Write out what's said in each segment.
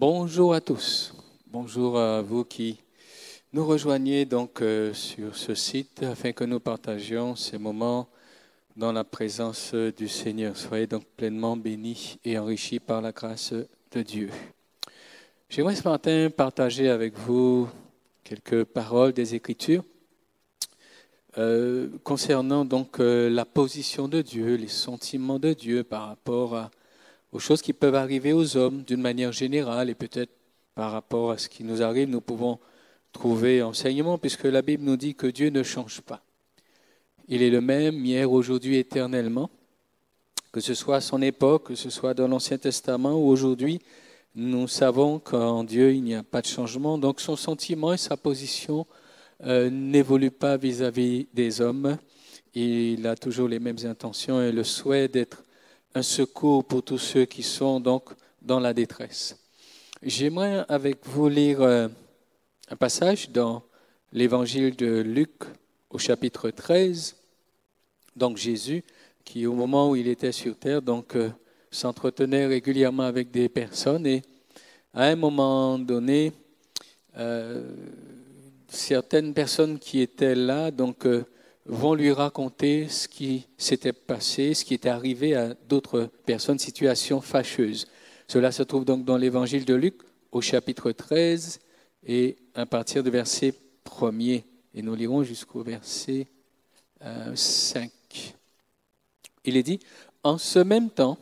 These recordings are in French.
Bonjour à tous. Bonjour à vous qui nous rejoignez donc sur ce site afin que nous partagions ces moments dans la présence du Seigneur. Soyez donc pleinement bénis et enrichis par la grâce de Dieu. J'aimerais ce matin partager avec vous quelques paroles des Écritures concernant donc la position de Dieu, les sentiments de Dieu par rapport aux choses qui peuvent arriver aux hommes d'une manière générale et peut-être par rapport à ce qui nous arrive, nous pouvons trouver enseignement puisque la Bible nous dit que Dieu ne change pas. Il est le même hier, aujourd'hui, éternellement, que ce soit à son époque, que ce soit dans l'Ancien Testament ou aujourd'hui, nous savons qu'en Dieu, il n'y a pas de changement. Donc son sentiment et sa position n'évoluent pas vis-à-vis des hommes. Il a toujours les mêmes intentions et le souhait d'être un secours pour tous ceux qui sont donc dans la détresse. J'aimerais avec vous lire un passage dans l'évangile de Luc au chapitre 13. Donc Jésus, qui au moment où il était sur terre, donc s'entretenait régulièrement avec des personnes et à un moment donné, certaines personnes qui étaient là donc vont lui raconter ce qui s'était passé, ce qui était arrivé à d'autres personnes, situation fâcheuse. Cela se trouve donc dans l'évangile de Luc au chapitre 13 et à partir du verset 1er. Et nous lirons jusqu'au verset 5. Il est dit, « En ce même temps,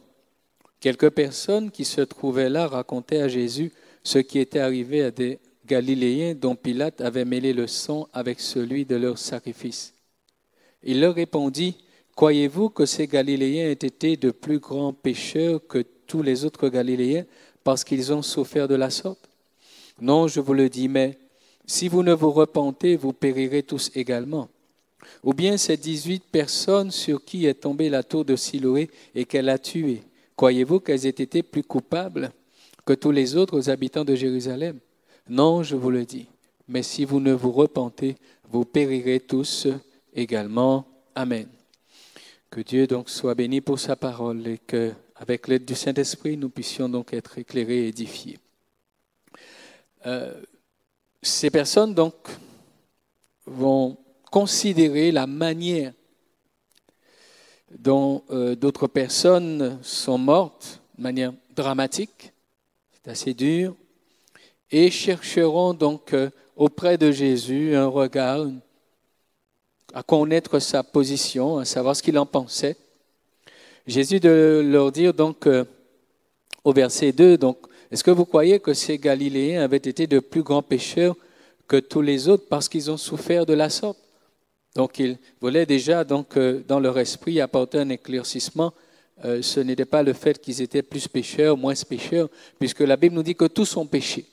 quelques personnes qui se trouvaient là racontaient à Jésus ce qui était arrivé à des Galiléens dont Pilate avait mêlé le sang avec celui de leur sacrifice. Il leur répondit, « Croyez-vous que ces Galiléens aient été de plus grands pécheurs que tous les autres Galiléens parce qu'ils ont souffert de la sorte? Non, je vous le dis, mais si vous ne vous repentez, vous périrez tous également. Ou bien ces 18 personnes sur qui est tombée la tour de Siloé et qu'elle a tuées, croyez-vous qu'elles aient été plus coupables que tous les autres habitants de Jérusalem? Non, je vous le dis, mais si vous ne vous repentez, vous périrez tous également. Amen. » Que Dieu donc soit béni pour sa parole et qu'avec l'aide du Saint-Esprit, nous puissions donc être éclairés et édifiés. Ces personnes donc vont considérer la manière dont d'autres personnes sont mortes de manière dramatique, c'est assez dur, et chercheront donc auprès de Jésus un regard, à connaître sa position, à savoir ce qu'il en pensait. Jésus de leur dire donc au verset 2, donc, est-ce que vous croyez que ces Galiléens avaient été de plus grands pécheurs que tous les autres parce qu'ils ont souffert de la sorte? Donc ils voulaient déjà donc, dans leur esprit apporter un éclaircissement. Ce n'était pas le fait qu'ils étaient plus pécheurs, moins pécheurs, puisque la Bible nous dit que tous ont péché.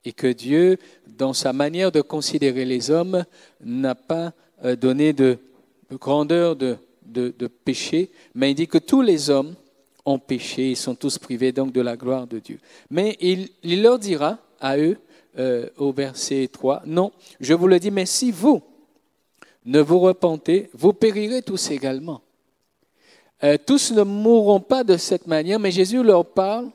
Et que Dieu, dans sa manière de considérer les hommes, n'a pas donné de grandeur de péché, mais il dit que tous les hommes ont péché, ils sont tous privés donc de la gloire de Dieu. Mais il leur dira à eux, au verset 3, « Non, je vous le dis, mais si vous ne vous repentez, vous périrez tous également. » Tous ne mourront pas de cette manière, mais Jésus leur parle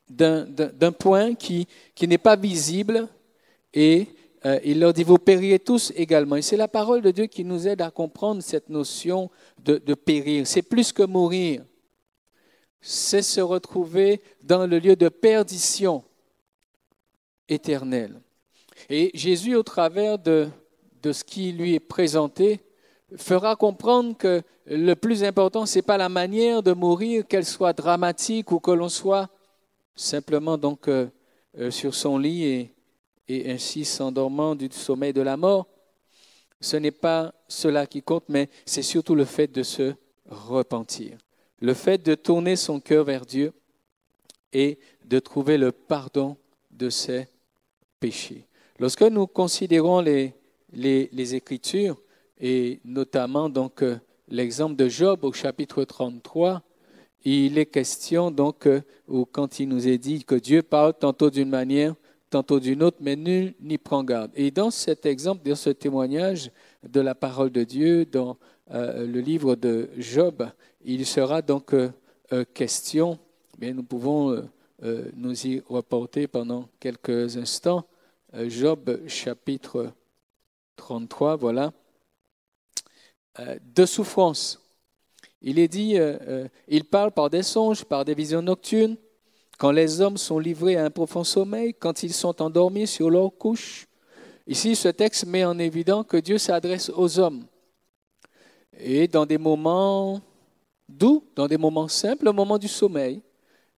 d'un point qui n'est pas visible et il leur dit, vous périrez tous également. Et c'est la parole de Dieu qui nous aide à comprendre cette notion de périr. C'est plus que mourir. C'est se retrouver dans le lieu de perdition éternelle. Et Jésus, au travers de ce qui lui est présenté, fera comprendre que le plus important, ce n'est pas la manière de mourir, qu'elle soit dramatique ou que l'on soit simplement donc sur son lit et ainsi s'endormant du sommeil de la mort. Ce n'est pas cela qui compte, mais c'est surtout le fait de se repentir. Le fait de tourner son cœur vers Dieu et de trouver le pardon de ses péchés. Lorsque nous considérons les Écritures, et notamment donc l'exemple de Job au chapitre 33, il est question donc, ou quand il nous est dit que Dieu parle tantôt d'une manière, tantôt d'une autre, mais nul n'y prend garde. Et dans cet exemple, dans ce témoignage de la parole de Dieu, dans le livre de Job, il sera donc question, mais nous pouvons nous y reporter pendant quelques instants. Job chapitre 33, voilà. De souffrance. Il est dit, il parle par des songes, par des visions nocturnes, quand les hommes sont livrés à un profond sommeil, quand ils sont endormis sur leur couche. Ici, ce texte met en évidence que Dieu s'adresse aux hommes. Et dans des moments doux, dans des moments simples, le moment du sommeil,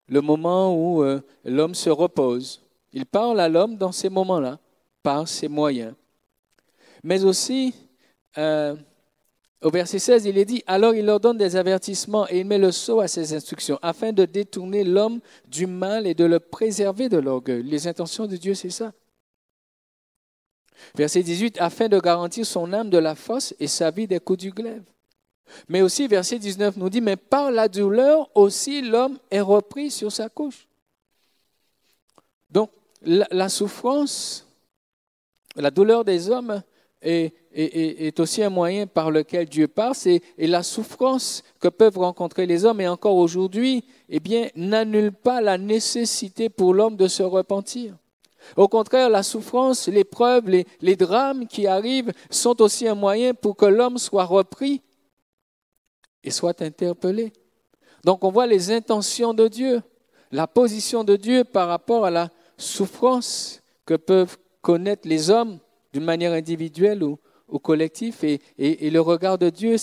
le moment où l'homme se repose. Il parle à l'homme dans ces moments-là, par ses moyens. Mais aussi, au verset 16, il est dit « Alors il leur donne des avertissements et il met le sceau à ses instructions, afin de détourner l'homme du mal et de le préserver de l'orgueil. » Les intentions de Dieu, c'est ça. Verset 18, « Afin de garantir son âme de la fosse et sa vie des coups du glaive. » Mais aussi, verset 19 nous dit « Mais par la douleur aussi l'homme est repris sur sa couche. » Donc, la souffrance, la douleur des hommes est aussi un moyen par lequel Dieu passe, et la souffrance que peuvent rencontrer les hommes, et encore aujourd'hui, eh bien, n'annule pas la nécessité pour l'homme de se repentir. Au contraire, la souffrance, l'épreuve, les drames qui arrivent sont aussi un moyen pour que l'homme soit repris et soit interpellé. Donc on voit les intentions de Dieu, la position de Dieu par rapport à la souffrance que peuvent connaître les hommes d'une manière individuelle ou collective. Et le regard de Dieu,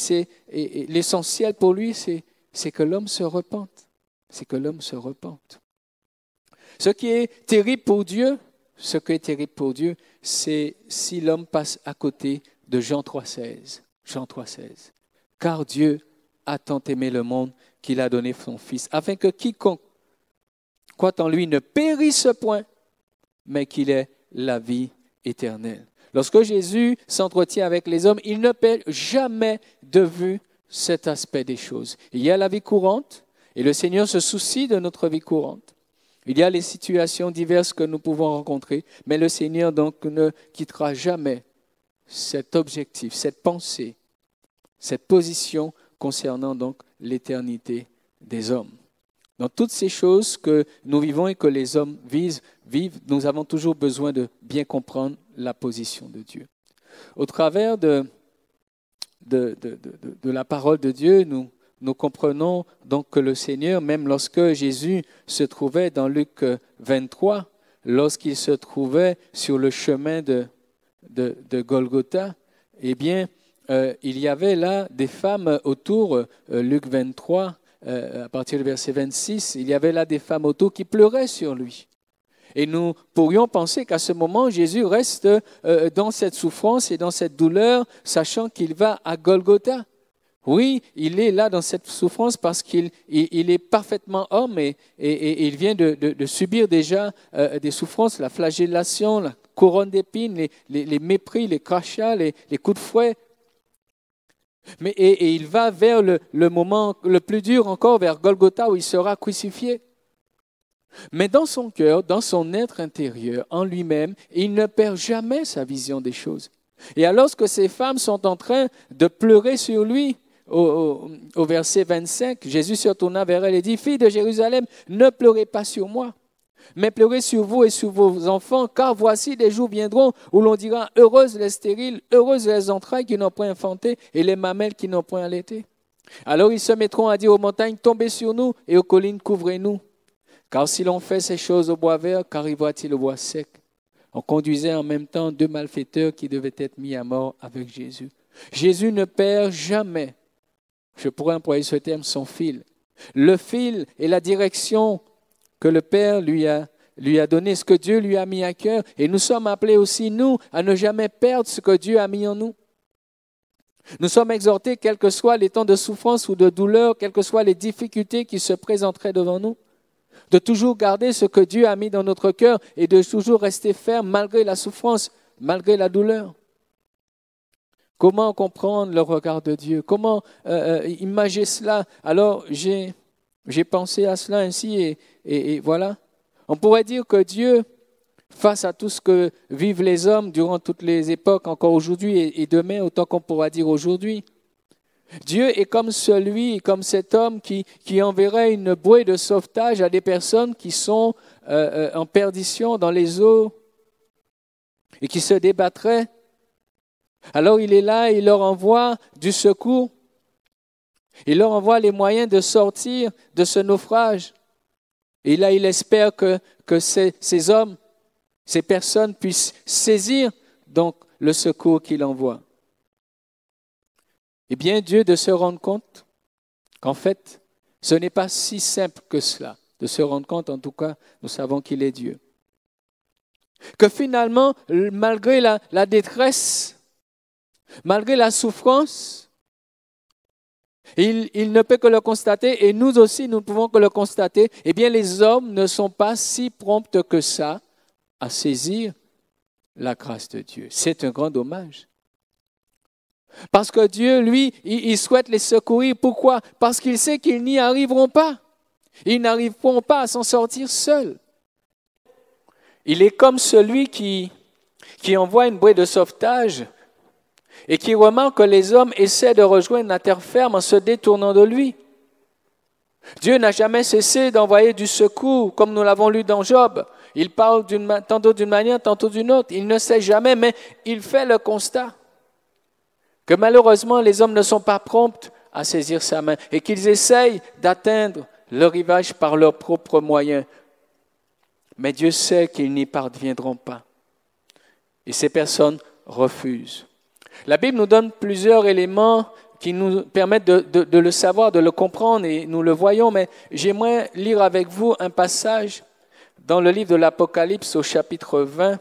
et l'essentiel pour lui, c'est que l'homme se repente. C'est que l'homme se repente. Ce qui est terrible pour Dieu, c'est si l'homme passe à côté de Jean 3,16. Jean 3,16. Car Dieu a tant aimé le monde qu'il a donné son Fils, afin que quiconque croit en lui ne périsse point, mais qu'il ait la vie éternelle. Lorsque Jésus s'entretient avec les hommes, il ne perd jamais de vue cet aspect des choses. Il y a la vie courante, et le Seigneur se soucie de notre vie courante. Il y a les situations diverses que nous pouvons rencontrer, mais le Seigneur donc ne quittera jamais cet objectif, cette pensée, cette position concernant donc l'éternité des hommes. Dans toutes ces choses que nous vivons et que les hommes vivent, nous avons toujours besoin de bien comprendre la position de Dieu. Au travers de la parole de Dieu, nous comprenons donc que le Seigneur, même lorsque Jésus se trouvait dans Luc 23, lorsqu'il se trouvait sur le chemin de Golgotha, eh bien, il y avait là des femmes autour, Luc 23, à partir du verset 26, il y avait là des femmes autour qui pleuraient sur lui. Et nous pourrions penser qu'à ce moment, Jésus reste dans cette souffrance et dans cette douleur, sachant qu'il va à Golgotha. Oui, il est là dans cette souffrance parce qu'il est parfaitement homme et il vient de subir déjà des souffrances, la flagellation, la couronne d'épines, les mépris, les crachats, les coups de fouet. Et il va vers le moment le plus dur encore, vers Golgotha où il sera crucifié. Mais dans son cœur, dans son être intérieur, en lui-même, il ne perd jamais sa vision des choses. Et alors que ces femmes sont en train de pleurer sur lui, au verset 25, Jésus se retourna vers elle et dit « Filles de Jérusalem, ne pleurez pas sur moi, mais pleurez sur vous et sur vos enfants, car voici des jours viendront où l'on dira « Heureuses les stériles, heureuses les entrailles qui n'ont point enfanté et les mamelles qui n'ont point allaité. » Alors ils se mettront à dire aux montagnes « Tombez sur nous et aux collines couvrez-nous. » Car si l'on fait ces choses au bois vert, qu'arrivera-t-il au bois sec? On conduisait en même temps 2 malfaiteurs qui devaient être mis à mort avec Jésus. Jésus ne perd jamais, je pourrais employer ce terme, son fil. Le fil est la direction que le Père lui a donné, ce que Dieu lui a mis à cœur. Et nous sommes appelés aussi, nous, à ne jamais perdre ce que Dieu a mis en nous. Nous sommes exhortés, quels que soient les temps de souffrance ou de douleur, quelles que soient les difficultés qui se présenteraient devant nous, de toujours garder ce que Dieu a mis dans notre cœur et de toujours rester ferme malgré la souffrance, malgré la douleur. Comment comprendre le regard de Dieu? Comment imaginer cela? Alors, j'ai pensé à cela ainsi et voilà. On pourrait dire que Dieu, face à tout ce que vivent les hommes durant toutes les époques, encore aujourd'hui et demain, autant qu'on pourra dire aujourd'hui, Dieu est comme comme cet homme qui enverrait une bouée de sauvetage à des personnes qui sont en perdition dans les eaux et qui se débattraient. Alors il est là, il leur envoie du secours. Il leur envoie les moyens de sortir de ce naufrage. Et là, il espère que ces hommes, ces personnes puissent saisir donc le secours qu'il envoie. Eh bien, Dieu de se rendre compte qu'en fait, ce n'est pas si simple que cela, de se rendre compte, en tout cas, nous savons qu'il est Dieu. Que finalement, malgré la détresse, malgré la souffrance, il ne peut que le constater, et nous aussi, nous ne pouvons que le constater, eh bien, les hommes ne sont pas si prompts que ça à saisir la grâce de Dieu. C'est un grand dommage. Parce que Dieu, lui, il souhaite les secourir. Pourquoi? Parce qu'il sait qu'ils n'y arriveront pas. Ils n'arriveront pas à s'en sortir seuls. Il est comme celui qui envoie une bouée de sauvetage et qui remarque que les hommes essaient de rejoindre la terre ferme en se détournant de lui. Dieu n'a jamais cessé d'envoyer du secours, comme nous l'avons lu dans Job. Il parle tantôt d'une manière, tantôt d'une autre. Il ne sait jamais, mais il fait le constat que malheureusement, les hommes ne sont pas prompts à saisir sa main et qu'ils essayent d'atteindre le rivage par leurs propres moyens. Mais Dieu sait qu'ils n'y parviendront pas. Et ces personnes refusent. La Bible nous donne plusieurs éléments qui nous permettent de le savoir, de le comprendre, et nous le voyons, mais j'aimerais lire avec vous un passage dans le livre de l'Apocalypse au chapitre 20,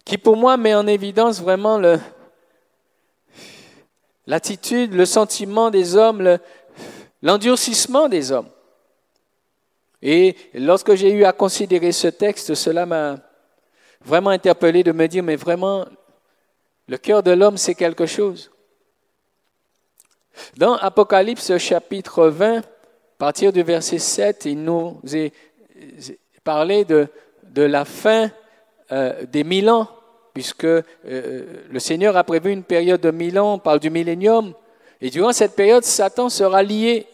qui pour moi met en évidence vraiment l'attitude, le sentiment des hommes, l'endurcissement des hommes. Et lorsque j'ai eu à considérer ce texte, cela m'a vraiment interpellé de me dire, mais vraiment, le cœur de l'homme, c'est quelque chose. Dans Apocalypse chapitre 20, à partir du verset 7, il nous est parlé de la fin des 1000 ans, puisque le Seigneur a prévu une période de 1000 ans, on parle du millénium, et durant cette période, Satan sera lié.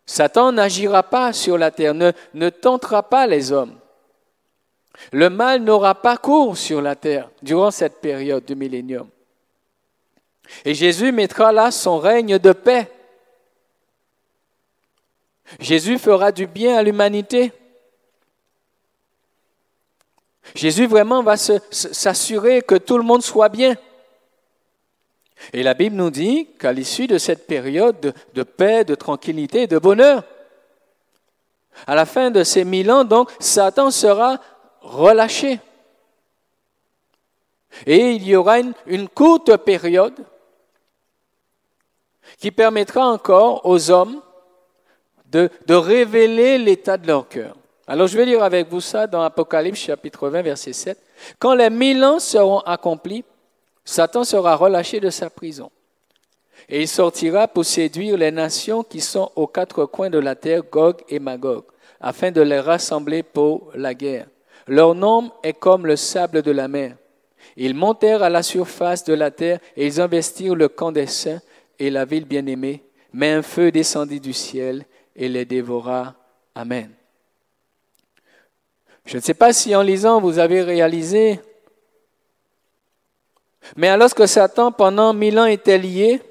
Satan n'agira pas sur la terre, ne tentera pas les hommes. Le mal n'aura pas cours sur la terre durant cette période du millénium. Et Jésus mettra là son règne de paix. Jésus fera du bien à l'humanité. Jésus vraiment va s'assurer que tout le monde soit bien. Et la Bible nous dit qu'à l'issue de cette période de paix, de tranquillité, de bonheur, à la fin de ces 1000 ans, donc, Satan sera relâché. Et il y aura une courte période qui permettra encore aux hommes de révéler l'état de leur cœur. Alors je vais lire avec vous ça dans Apocalypse chapitre 20, verset 7. Quand les 1000 ans seront accomplis, Satan sera relâché de sa prison. Et il sortira pour séduire les nations qui sont aux quatre coins de la terre, Gog et Magog, afin de les rassembler pour la guerre. Leur nombre est comme le sable de la mer. Ils montèrent à la surface de la terre et ils investirent le camp des saints et la ville bien-aimée. Mais un feu descendit du ciel et les dévora. Amen. Je ne sais pas si en lisant vous avez réalisé, mais alors que Satan pendant 1000 ans était lié,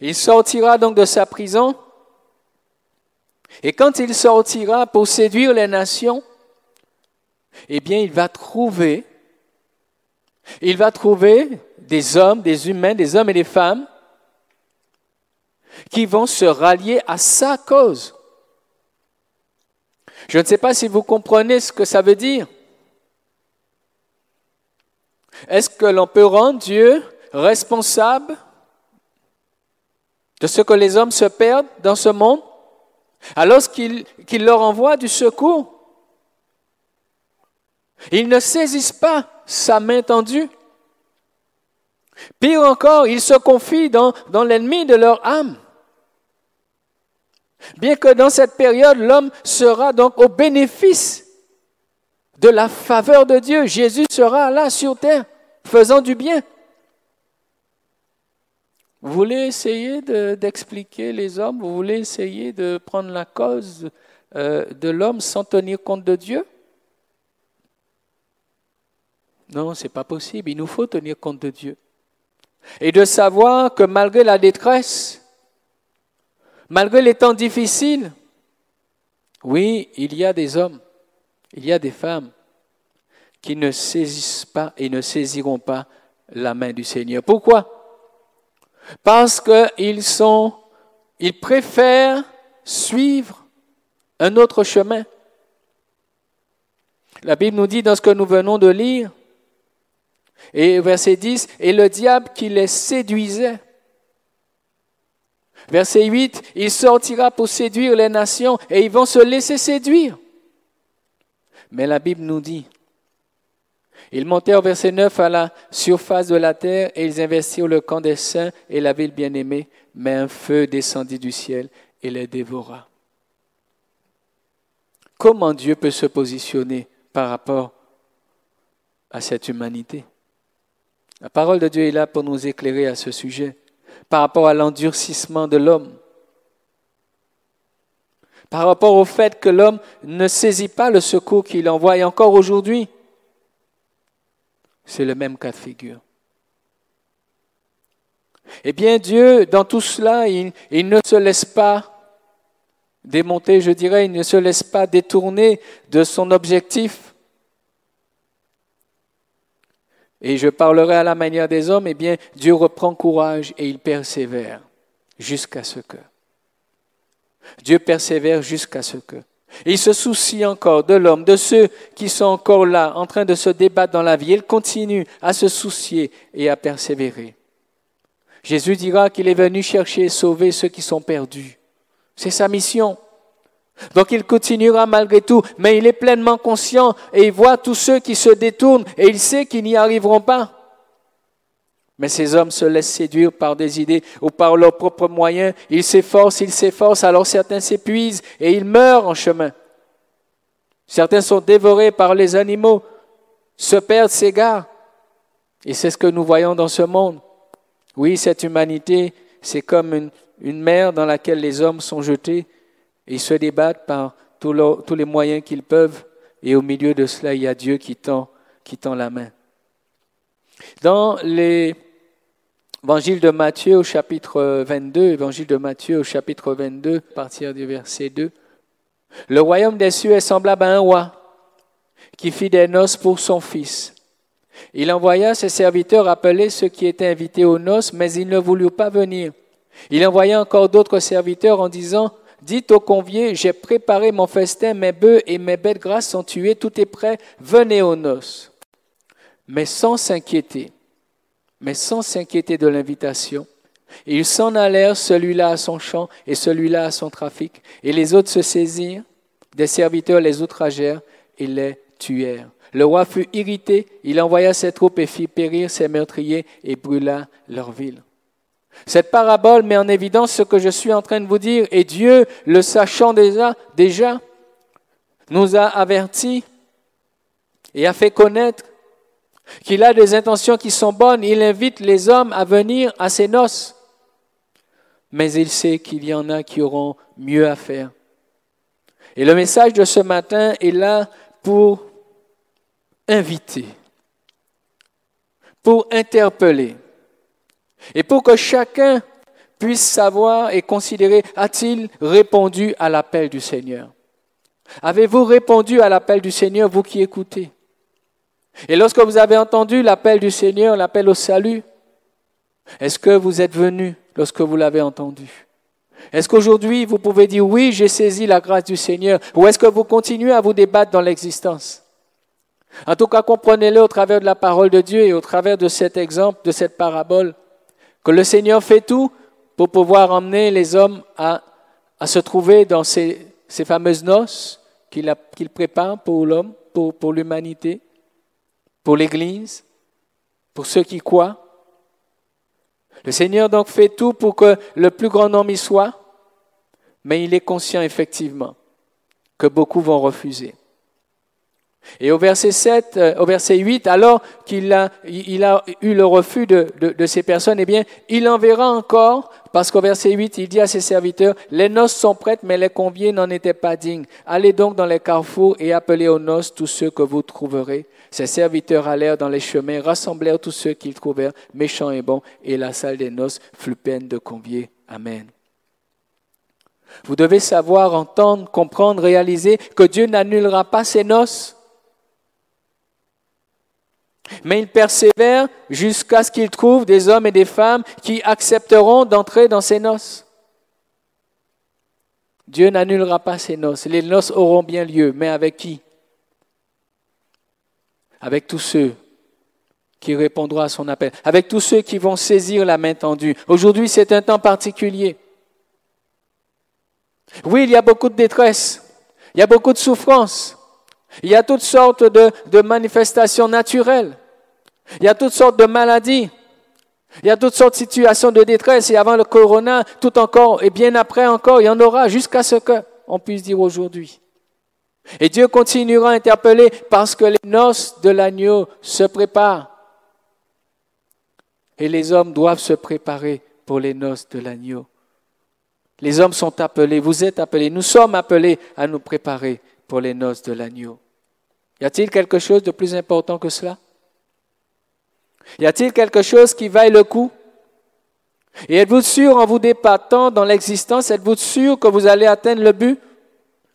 il sortira donc de sa prison. Et quand il sortira pour séduire les nations, eh bien, il va trouver des hommes, des humains, des hommes et des femmes qui vont se rallier à sa cause. Je ne sais pas si vous comprenez ce que ça veut dire. Est-ce que l'on peut rendre Dieu responsable de ce que les hommes se perdent dans ce monde alors qu'il leur envoie du secours? Ils ne saisissent pas sa main tendue. Pire encore, ils se confient dans l'ennemi de leur âme. Bien que dans cette période, l'homme sera donc au bénéfice de la faveur de Dieu. Jésus sera là sur terre, faisant du bien. Vous voulez essayer d'expliquer les hommes? Vous voulez essayer de prendre la cause de l'homme sans tenir compte de Dieu? Non, ce n'est pas possible. Il nous faut tenir compte de Dieu. Et de savoir que malgré la détresse, malgré les temps difficiles, oui, il y a des hommes, il y a des femmes qui ne saisissent pas et ne saisiront pas la main du Seigneur. Pourquoi? Parce qu'ils préfèrent suivre un autre chemin. La Bible nous dit dans ce que nous venons de lire, et verset 10, « Et le diable qui les séduisait. » Verset 8, « Il sortira pour séduire les nations et ils vont se laisser séduire. » Mais la Bible nous dit, ils montèrent, verset 9, à la surface de la terre et ils investirent le camp des saints et la ville bien-aimée, mais un feu descendit du ciel et les dévora. Comment Dieu peut se positionner par rapport à cette humanité? La parole de Dieu est là pour nous éclairer à ce sujet, par rapport à l'endurcissement de l'homme, par rapport au fait que l'homme ne saisit pas le secours qu'il envoie. Et encore aujourd'hui, c'est le même cas de figure. Eh bien, Dieu, dans tout cela, il ne se laisse pas démonter, je dirais, il ne se laisse pas détourner de son objectif. Et je parlerai à la manière des hommes, eh bien, Dieu reprend courage et il persévère jusqu'à ce que. Dieu persévère jusqu'à ce que. Et il se soucie encore de l'homme, de ceux qui sont encore là, en train de se débattre dans la vie. Il continue à se soucier et à persévérer. Jésus dira qu'il est venu chercher et sauver ceux qui sont perdus. C'est sa mission. Donc il continuera malgré tout, mais il est pleinement conscient et il voit tous ceux qui se détournent et il sait qu'ils n'y arriveront pas. Mais ces hommes se laissent séduire par des idées ou par leurs propres moyens. Ils s'efforcent, alors certains s'épuisent et ils meurent en chemin. Certains sont dévorés par les animaux, se perdent, s'égarent. Et c'est ce que nous voyons dans ce monde. Oui, cette humanité, c'est comme une mer dans laquelle les hommes sont jetés. Et ils se débattent par tous les moyens qu'ils peuvent. Et au milieu de cela, il y a Dieu qui tend la main. Dans l'évangile de Matthieu au chapitre 22, à partir du verset 2, « Le royaume des cieux est semblable à un roi qui fit des noces pour son fils. Il envoya ses serviteurs appeler ceux qui étaient invités aux noces, mais ils ne voulurent pas venir. Il envoya encore d'autres serviteurs en disant, « Dites aux conviés, j'ai préparé mon festin, mes bœufs et mes bêtes grasses sont tués, tout est prêt, venez aux noces. » Mais sans s'inquiéter de l'invitation, ils s'en allèrent, celui-là à son champ et celui-là à son trafic, et les autres se saisirent, des serviteurs les outragèrent et les tuèrent. Le roi fut irrité, il envoya ses troupes et fit périr ses meurtriers et brûla leur ville. Cette parabole met en évidence ce que je suis en train de vous dire, et Dieu, le sachant déjà, nous a avertis et a fait connaître qu'il a des intentions qui sont bonnes. Il invite les hommes à venir à ses noces. Mais il sait qu'il y en a qui auront mieux à faire. Et le message de ce matin est là pour inviter, pour interpeller, et pour que chacun puisse savoir et considérer, a-t-il répondu à l'appel du Seigneur? Avez-vous répondu à l'appel du Seigneur, vous qui écoutez? Et lorsque vous avez entendu l'appel du Seigneur, l'appel au salut, est-ce que vous êtes venu lorsque vous l'avez entendu? Est-ce qu'aujourd'hui vous pouvez dire oui, j'ai saisi la grâce du Seigneur? Ou est-ce que vous continuez à vous débattre dans l'existence? En tout cas, comprenez-le au travers de la parole de Dieu et au travers de cet exemple, de cette parabole, que le Seigneur fait tout pour pouvoir emmener les hommes à se trouver dans ces fameuses noces qu'il prépare pour l'homme, pour l'humanité, pour l'Église, pour ceux qui croient. Le Seigneur donc fait tout pour que le plus grand nombre y soit, mais il est conscient effectivement que beaucoup vont refuser. Et au verset 8, alors qu'il a eu le refus de ces personnes, eh bien, il enverra encore, parce qu'au verset 8, il dit à ses serviteurs, « Les noces sont prêtes, mais les conviés n'en étaient pas dignes. Allez donc dans les carrefours et appelez aux noces tous ceux que vous trouverez. » Ses serviteurs allèrent dans les chemins, rassemblèrent tous ceux qu'ils trouvèrent, méchants et bons, et la salle des noces fut pleine de conviés. Amen. Vous devez savoir, entendre, comprendre, réaliser que Dieu n'annulera pas ses noces. Mais il persévère jusqu'à ce qu'il trouve des hommes et des femmes qui accepteront d'entrer dans ses noces. Dieu n'annulera pas ses noces. Les noces auront bien lieu, mais avec qui? Avec tous ceux qui répondront à son appel, avec tous ceux qui vont saisir la main tendue. Aujourd'hui, c'est un temps particulier. Oui, il y a beaucoup de détresse, il y a beaucoup de souffrance, il y a toutes sortes de manifestations naturelles, il y a toutes sortes de maladies, il y a toutes sortes de situations de détresse. Et avant le corona, tout encore, et bien après encore, il y en aura jusqu'à ce qu'on puisse dire aujourd'hui. Et Dieu continuera à interpeller parce que les noces de l'agneau se préparent. Et les hommes doivent se préparer pour les noces de l'agneau. Les hommes sont appelés, vous êtes appelés, nous sommes appelés à nous préparer pour les noces de l'agneau. Y a-t-il quelque chose de plus important que cela? Y a-t-il quelque chose qui vaille le coup? Et êtes-vous sûr, en vous débattant dans l'existence, êtes-vous sûr que vous allez atteindre le but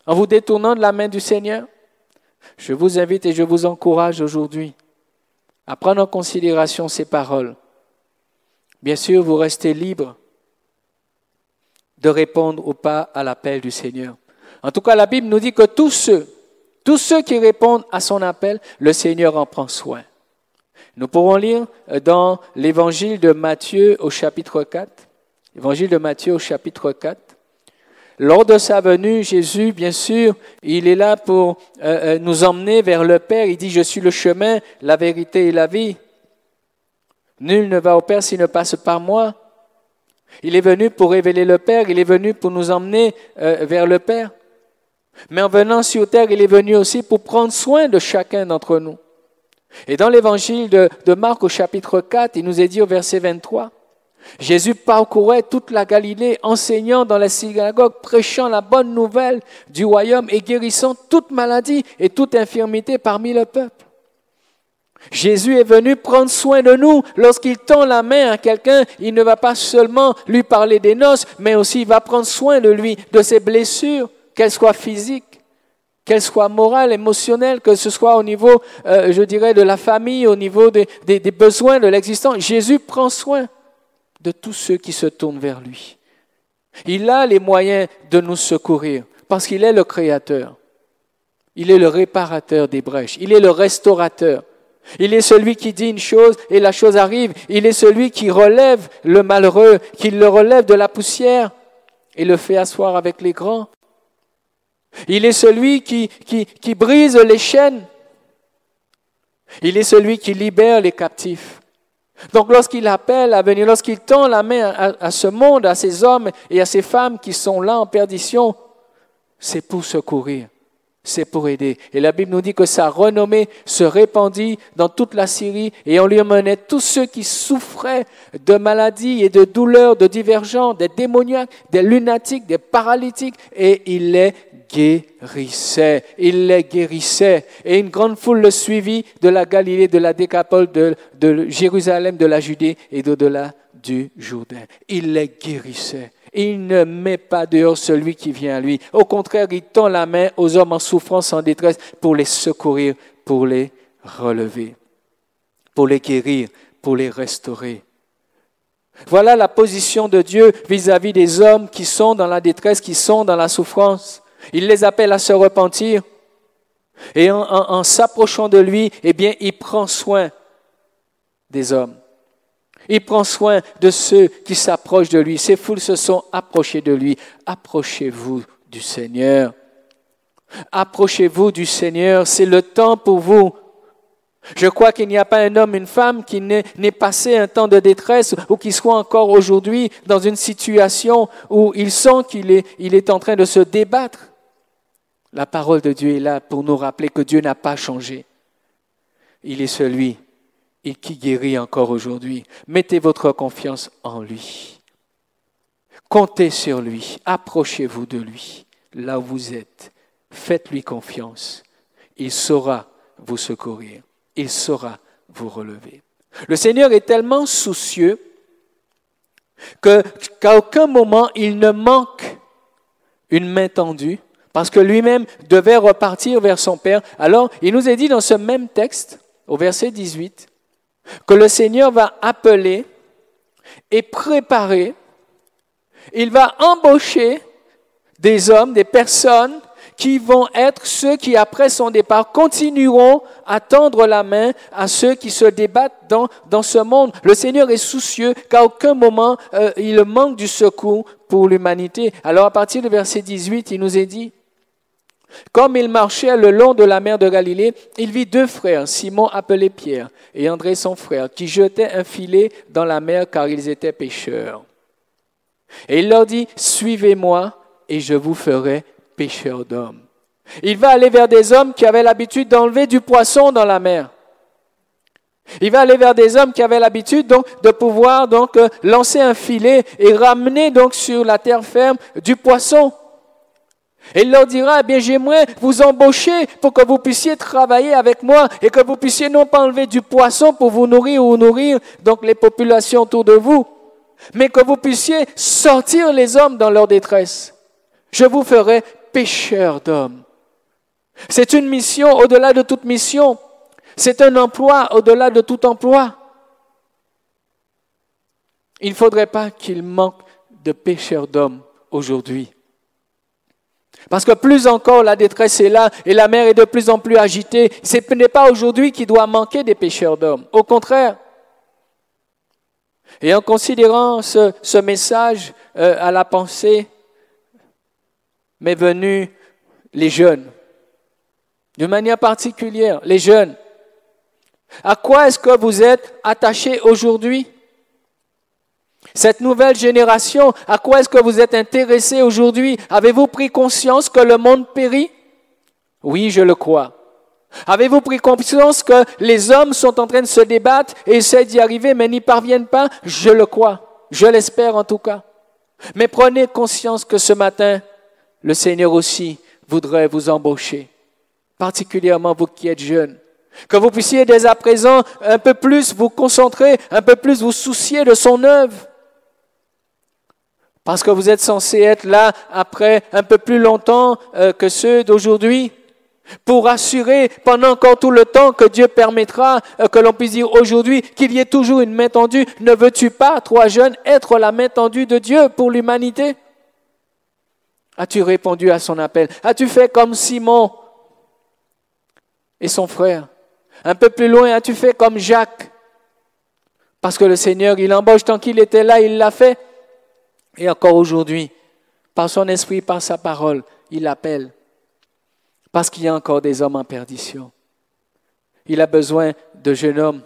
en vous détournant de la main du Seigneur? Je vous invite et je vous encourage aujourd'hui à prendre en considération ces paroles. Bien sûr, vous restez libre de répondre ou pas à l'appel du Seigneur. En tout cas, la Bible nous dit que tous ceux qui répondent à son appel, le Seigneur en prend soin. Nous pourrons lire dans l'évangile de Matthieu au chapitre 4. L'évangile de Matthieu au chapitre 4. Lors de sa venue, Jésus, bien sûr, il est là pour nous emmener vers le Père. Il dit, je suis le chemin, la vérité et la vie. Nul ne va au Père s'il ne passe par moi. Il est venu pour révéler le Père, il est venu pour nous emmener vers le Père. Mais en venant sur terre, il est venu aussi pour prendre soin de chacun d'entre nous. Et dans l'évangile de Marc au chapitre 4, il nous est dit au verset 23, Jésus parcourait toute la Galilée, enseignant dans la synagogue, prêchant la bonne nouvelle du royaume et guérissant toute maladie et toute infirmité parmi le peuple. Jésus est venu prendre soin de nous. Lorsqu'il tend la main à quelqu'un, il ne va pas seulement lui parler des noces, mais aussi il va prendre soin de lui, de ses blessures, qu'elles soient physiques, qu'elles soient morales, émotionnelles, que ce soit au niveau, je dirais, de la famille, au niveau des besoins de l'existence. Jésus prend soin de tous ceux qui se tournent vers lui. Il a les moyens de nous secourir parce qu'il est le Créateur. Il est le réparateur des brèches. Il est le restaurateur. Il est celui qui dit une chose et la chose arrive. Il est celui qui relève le malheureux, qui le relève de la poussière et le fait asseoir avec les grands. Il est celui qui brise les chaînes. Il est celui qui libère les captifs. Donc lorsqu'il appelle à venir, lorsqu'il tend la main à ce monde, à ces hommes et à ces femmes qui sont là en perdition, c'est pour secourir. C'est pour aider. Et la Bible nous dit que sa renommée se répandit dans toute la Syrie et on lui emmenait tous ceux qui souffraient de maladies et de douleurs, de divergents, des démoniaques, des lunatiques, des paralytiques et il les guérissait. Il les guérissait. Et une grande foule le suivit de la Galilée, de la Décapole, de Jérusalem, de la Judée et d'au-delà du Jourdain. Il les guérissait. Il ne met pas dehors celui qui vient à lui. Au contraire, il tend la main aux hommes en souffrance, en détresse, pour les secourir, pour les relever, pour les guérir, pour les restaurer. Voilà la position de Dieu vis-à-vis des hommes qui sont dans la détresse, qui sont dans la souffrance. Il les appelle à se repentir. Et en s'approchant de lui, eh bien, il prend soin des hommes. Il prend soin de ceux qui s'approchent de lui. Ces foules se sont approchées de lui. Approchez-vous du Seigneur. Approchez-vous du Seigneur. C'est le temps pour vous. Je crois qu'il n'y a pas un homme, une femme qui n'ait passé un temps de détresse ou qui soit encore aujourd'hui dans une situation où il sent qu'il est en train de se débattre. La parole de Dieu est là pour nous rappeler que Dieu n'a pas changé. Il est celui qui guérit encore aujourd'hui. Mettez votre confiance en lui. Comptez sur lui. Approchez-vous de lui. Là où vous êtes, faites-lui confiance. Il saura vous secourir. Il saura vous relever. Le Seigneur est tellement soucieux qu'à aucun moment il ne manque une main tendue, parce que lui-même devait repartir vers son Père. Alors, il nous est dit dans ce même texte, au verset 18, que le Seigneur va appeler et préparer, il va embaucher des hommes, des personnes qui vont être ceux qui, après son départ, continueront à tendre la main à ceux qui se débattent dans ce monde. Le Seigneur est soucieux qu'à aucun moment il manque du secours pour l'humanité. Alors à partir du verset 18, il nous est dit, « Comme il marchait le long de la mer de Galilée, il vit deux frères, Simon appelé Pierre et André son frère, qui jetaient un filet dans la mer car ils étaient pêcheurs. Et il leur dit, « Suivez-moi et je vous ferai pêcheurs d'hommes. » Il va aller vers des hommes qui avaient l'habitude d'enlever du poisson dans la mer. Il va aller vers des hommes qui avaient l'habitude donc de pouvoir lancer un filet et ramener donc sur la terre ferme du poisson. Et il leur dira, eh bien, j'aimerais vous embaucher pour que vous puissiez travailler avec moi et que vous puissiez non pas enlever du poisson pour vous nourrir ou nourrir donc les populations autour de vous, mais que vous puissiez sortir les hommes dans leur détresse. Je vous ferai pêcheurs d'hommes. C'est une mission au-delà de toute mission. C'est un emploi au-delà de tout emploi. Il ne faudrait pas qu'il manque de pêcheurs d'hommes aujourd'hui. Parce que plus encore la détresse est là et la mer est de plus en plus agitée. Ce n'est pas aujourd'hui qu'il doit manquer des pêcheurs d'hommes. Au contraire. Et en considérant ce message à la pensée, m'est venu les jeunes. De manière particulière, les jeunes. À quoi est-ce que vous êtes attachés aujourd'hui? Cette nouvelle génération, à quoi est-ce que vous êtes intéressés aujourd'hui? Avez-vous pris conscience que le monde périt? Oui, je le crois. Avez-vous pris conscience que les hommes sont en train de se débattre et essaient d'y arriver, mais n'y parviennent pas? Je le crois. Je l'espère en tout cas. Mais prenez conscience que ce matin, le Seigneur aussi voudrait vous embaucher, particulièrement vous qui êtes jeunes. Que vous puissiez dès à présent un peu plus vous concentrer, un peu plus vous soucier de son œuvre. Parce que vous êtes censés être là après un peu plus longtemps que ceux d'aujourd'hui, pour assurer pendant encore tout le temps que Dieu permettra que l'on puisse dire aujourd'hui qu'il y ait toujours une main tendue. Ne veux-tu pas, toi jeune, être la main tendue de Dieu pour l'humanité? As-tu répondu à son appel? As-tu fait comme Simon et son frère? Un peu plus loin, as-tu fait comme Jacques? Parce que le Seigneur, il embauche tant qu'il était là, il l'a fait. Et encore aujourd'hui, par son esprit, par sa parole, il appelle. Parce qu'il y a encore des hommes en perdition. Il a besoin de jeunes hommes.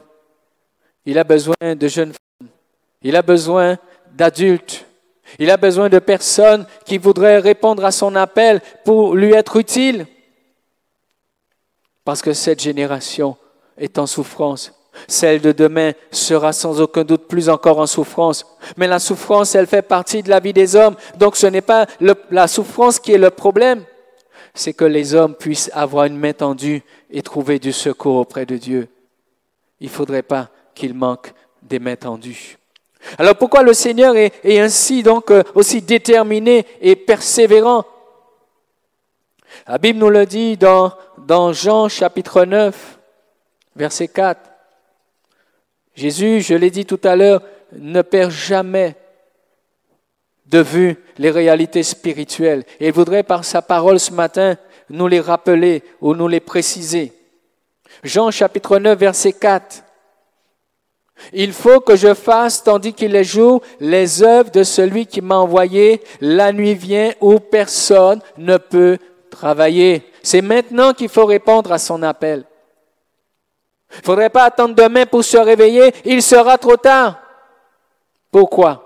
Il a besoin de jeunes femmes. Il a besoin d'adultes. Il a besoin de personnes qui voudraient répondre à son appel pour lui être utiles. Parce que cette génération est en souffrance. Celle de demain sera sans aucun doute plus encore en souffrance. Mais la souffrance, elle fait partie de la vie des hommes. Donc ce n'est pas la souffrance qui est le problème. C'est que les hommes puissent avoir une main tendue et trouver du secours auprès de Dieu. Il ne faudrait pas qu'il manque des mains tendues. Alors pourquoi le Seigneur est ainsi donc aussi déterminé et persévérant? La Bible nous le dit dans Jean chapitre 9, verset 4. Jésus, je l'ai dit tout à l'heure, ne perd jamais de vue les réalités spirituelles. Et il voudrait par sa parole ce matin nous les rappeler ou nous les préciser. Jean chapitre 9, verset 4. Il faut que je fasse, tandis qu'il est jour, les œuvres de celui qui m'a envoyé. La nuit vient où personne ne peut travailler. C'est maintenant qu'il faut répondre à son appel. Il ne faudrait pas attendre demain pour se réveiller, il sera trop tard. Pourquoi?